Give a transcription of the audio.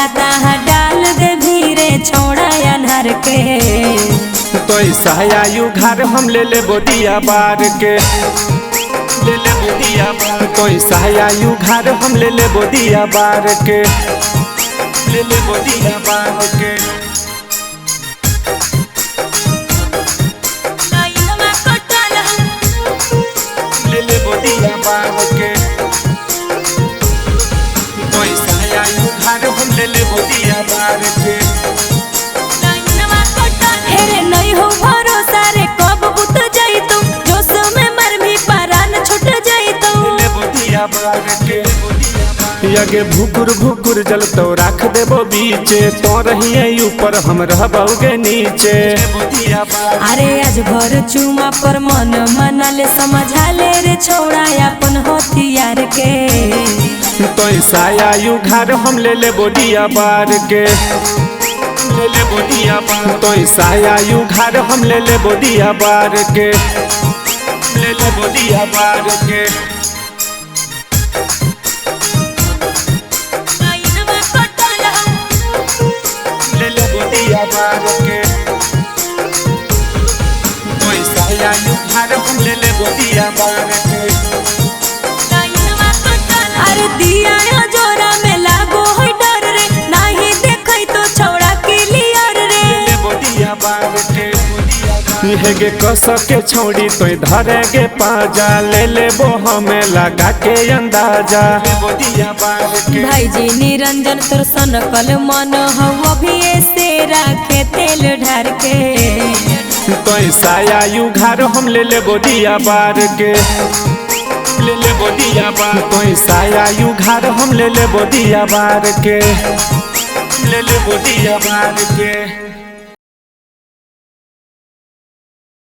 जहाँ तहाँ डाल दे भीरे छोड़ा अनहर के। तो आयु घर हम ले ले बोदिया बार के, ले ले बोदिया बार। तो आयु घर हम ले ले बोदिया बार के, ले ले बोदिया बार के। ले ले बोदिया बार के। तो आयु घर हम ले ले बोदिया बार के। हेरे नहीं हो भरोसा रे कब बुत जाई तू, जोश में मर भी परान छूट जाई तू। ले बोदिया बार के। यगे भुकुर भुकुर जल तो रख देबो बीचे, तो रहिए ऊपर हम रहबोगे नीचे। अरे आज भर चुमा पर मन मनले समझा ले रे छोड़ा अपन होतियार के। तो आयु घर हम ले ले बोदिया बार के, ले ले बोदिया बार। तो आयु घर हम ले ले बोदिया बार के, ले ले बोदिया बार के। ले ले बोदिया बार के। तो आयु घर हम ले ले बोदिया बार के। अरे दिया जोरा में लागो है डर रे, नहीं देखई तो छोड़ा क्लियर रे। ले बोदिया बार के। हेगे कस के छौड़ी तो धरेगे पाजा, ले ले वो हमें लगा के अंदाजा। बोदिया बार के। भाई जी निरंजन तोर सनकल मन हवा भी ऐसे राखे तेल ढार के। तो आयु घर हम ले ले बोदिया बार के, ले ले बोदिया बार। तो आयु घर हम ले ले बोदिया बार के, ले ले बोदिया बार के।